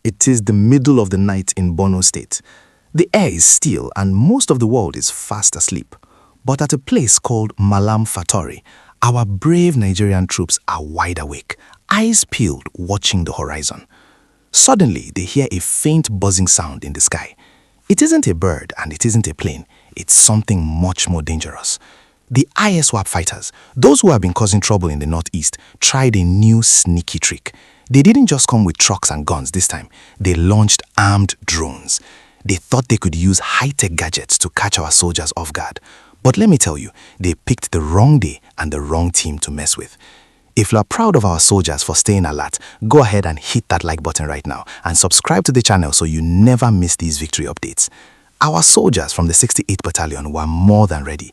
It is the middle of the night in Borno State. The air is still and most of the world is fast asleep. But at a place called Malam Fatori, our brave Nigerian troops are wide awake, eyes peeled, watching the horizon. Suddenly, they hear a faint buzzing sound in the sky. It isn't a bird and it isn't a plane. It's something much more dangerous. The ISWAP fighters, those who have been causing trouble in the northeast, tried a new sneaky trick. They didn't just come with trucks and guns this time. They launched armed drones. They thought they could use high-tech gadgets to catch our soldiers off guard. But let me tell you, they picked the wrong day and the wrong team to mess with. If you are proud of our soldiers for staying alert, go ahead and hit that like button right now and subscribe to the channel so you never miss these victory updates. Our soldiers from the 68th Battalion were more than ready.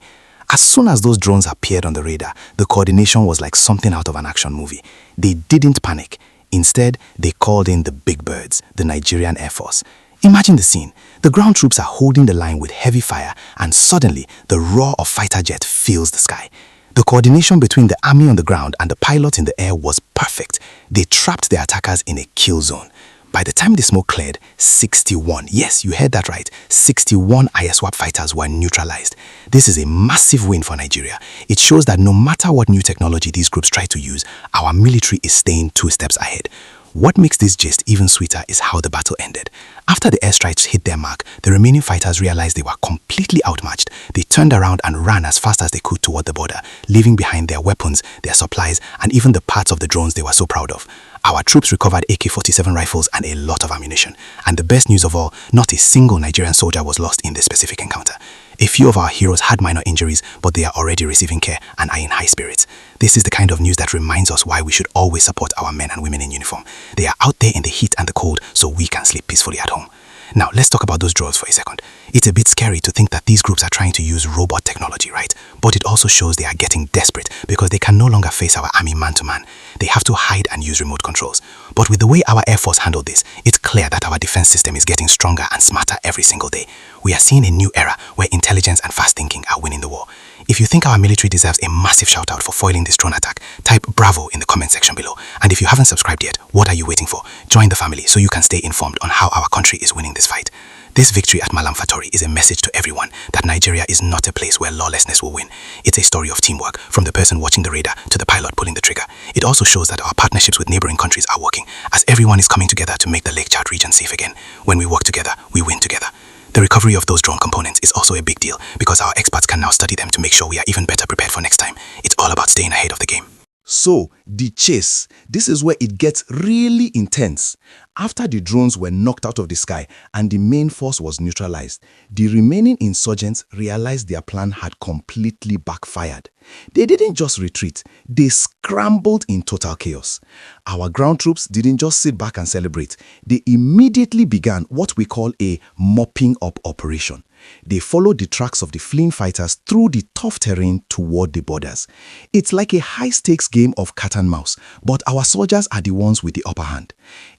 As soon as those drones appeared on the radar, the coordination was like something out of an action movie. They didn't panic. Instead, they called in the big birds, the Nigerian Air Force. Imagine the scene. The ground troops are holding the line with heavy fire, and suddenly, the roar of fighter jet fills the sky. The coordination between the army on the ground and the pilots in the air was perfect. They trapped the attackers in a kill zone. By the time the smoke cleared, 61, yes, you heard that right, 61 ISWAP fighters were neutralized. This is a massive win for Nigeria. It shows that no matter what new technology these groups try to use, our military is staying 2 steps ahead. What makes this gist even sweeter is how the battle ended. After the airstrikes hit their mark, the remaining fighters realized they were completely outmatched. They turned around and ran as fast as they could toward the border, leaving behind their weapons, their supplies, and even the parts of the drones they were so proud of. Our troops recovered AK-47 rifles and a lot of ammunition. And the best news of all, not a single Nigerian soldier was lost in this specific encounter. A few of our heroes had minor injuries, but they are already receiving care and are in high spirits. This is the kind of news that reminds us why we should always support our men and women in uniform. They are out there in the heat and the cold so we can sleep peacefully at home. Now, let's talk about those drones for a second. It's a bit scary to think that these groups are trying to use robot technology, right? But it also shows they are getting desperate because they can no longer face our army man-to-man. They have to hide and use remote controls. But with the way our Air Force handled this, it's clear that our defense system is getting stronger and smarter every single day. We are seeing a new era where intelligence and fast thinking are winning the war. If you think our military deserves a massive shout out for foiling this drone attack, type bravo in the comment section below. And if you haven't subscribed yet, what are you waiting for? Join the family so you can stay informed on how our country is winning this fight. This victory at Malam Fatori is a message to everyone that Nigeria is not a place where lawlessness will win. It's a story of teamwork, from the person watching the radar to the pilot pulling the trigger. It also shows that our partnerships with neighboring countries are working, as everyone is coming together to make the Lake Chad region safe again. When we work together, we win together. The recovery of those drone components is also a big deal because our experts can now study them to make sure we are even better prepared for next time. It's all about staying ahead of the game. So, the chase. This is where it gets really intense. After the drones were knocked out of the sky and the main force was neutralized, the remaining insurgents realized their plan had completely backfired. They didn't just retreat, they scrambled in total chaos. Our ground troops didn't just sit back and celebrate. They immediately began what we call a mopping up operation. They followed the tracks of the fleeing fighters through the tough terrain toward the borders. It's like a high-stakes game of cat and mouse, but our soldiers are the ones with the upper hand.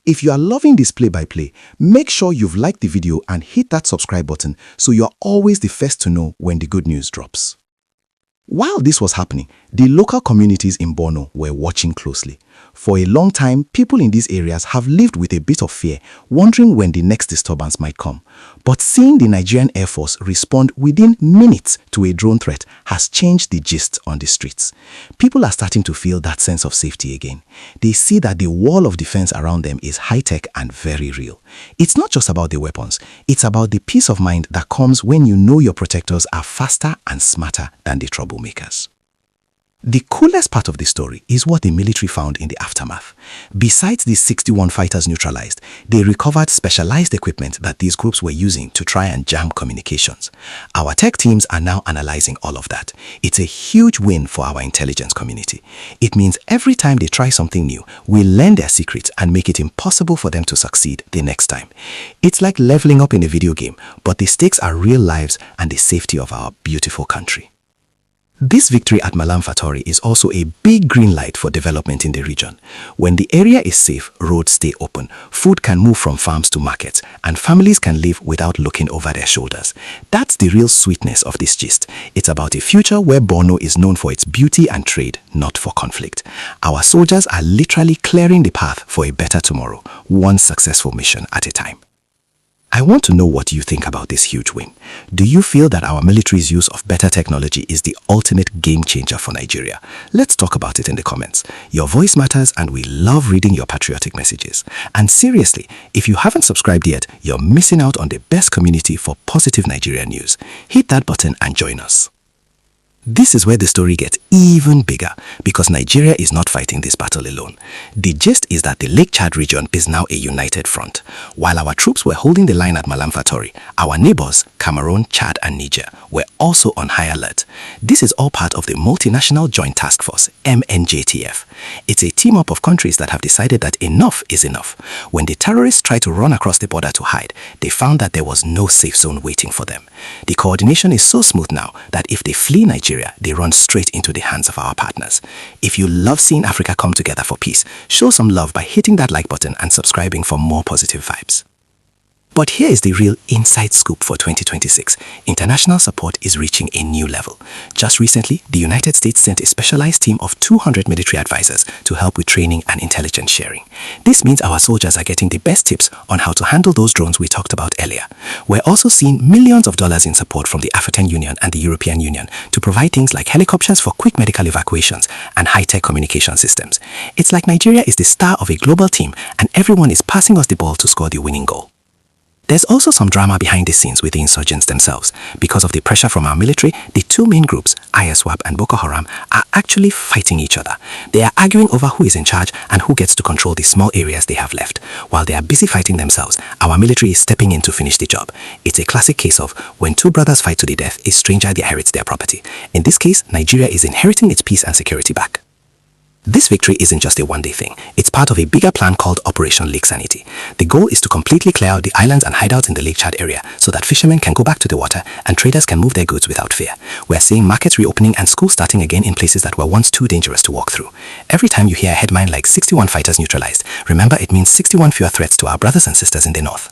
If you are loving this play-by-play, make sure you've liked the video and hit that subscribe button so you're always the first to know when the good news drops. While this was happening, the local communities in Borno were watching closely. For a long time, people in these areas have lived with a bit of fear, wondering when the next disturbance might come. But seeing the Nigerian Air Force respond within minutes to a drone threat has changed the gist on the streets. People are starting to feel that sense of safety again. They see that the wall of defense around them is high-tech and very real. It's not just about the weapons, it's about the peace of mind that comes when you know your protectors are faster and smarter than the troublemakers. The coolest part of the story is what the military found in the aftermath. Besides the 61 fighters neutralized, they recovered specialized equipment that these groups were using to try and jam communications. Our tech teams are now analyzing all of that. It's a huge win for our intelligence community. It means every time they try something new, we learn their secrets and make it impossible for them to succeed the next time. It's like leveling up in a video game, but the stakes are real lives and the safety of our beautiful country. This victory at Malam Fatori is also a big green light for development in the region. When the area is safe, roads stay open, food can move from farms to markets, and families can live without looking over their shoulders. That's the real sweetness of this gist. It's about a future where Borno is known for its beauty and trade, not for conflict. Our soldiers are literally clearing the path for a better tomorrow, one successful mission at a time. I want to know what you think about this huge win. Do you feel that our military's use of better technology is the ultimate game changer for Nigeria? Let's talk about it in the comments. Your voice matters and we love reading your patriotic messages. And seriously, if you haven't subscribed yet, you're missing out on the best community for positive Nigerian news. Hit that button and join us. This is where the story gets even bigger because Nigeria is not fighting this battle alone. The gist is that the Lake Chad region is now a united front. While our troops were holding the line at Malam Fatori, our neighbors, Cameroon, Chad and Niger, were also on high alert. This is all part of the Multinational Joint Task Force, MNJTF. It's a team-up of countries that have decided that enough is enough. When the terrorists tried to run across the border to hide, they found that there was no safe zone waiting for them. The coordination is so smooth now that if they flee Nigeria, they run straight into the hands of our partners. If you love seeing Africa come together for peace, show some love by hitting that like button and subscribing for more positive vibes. But here is the real inside scoop for 2026. International support is reaching a new level. Just recently, the United States sent a specialized team of 200 military advisors to help with training and intelligence sharing. This means our soldiers are getting the best tips on how to handle those drones we talked about earlier. We're also seeing millions of dollars in support from the African Union and the European Union to provide things like helicopters for quick medical evacuations and high-tech communication systems. It's like Nigeria is the star of a global team and everyone is passing us the ball to score the winning goal. There's also some drama behind the scenes with the insurgents themselves. Because of the pressure from our military, the two main groups, ISWAP and Boko Haram, are actually fighting each other. They are arguing over who is in charge and who gets to control the small areas they have left. While they are busy fighting themselves, our military is stepping in to finish the job. It's a classic case of when two brothers fight to the death, a stranger inherits their property. In this case, Nigeria is inheriting its peace and security back. This victory isn't just a one-day thing. It's part of a bigger plan called Operation Lake Sanity. The goal is to completely clear out the islands and hideouts in the Lake Chad area so that fishermen can go back to the water and traders can move their goods without fear. We're seeing markets reopening and schools starting again in places that were once too dangerous to walk through. Every time you hear a headline like 61 fighters neutralized, remember it means 61 fewer threats to our brothers and sisters in the north.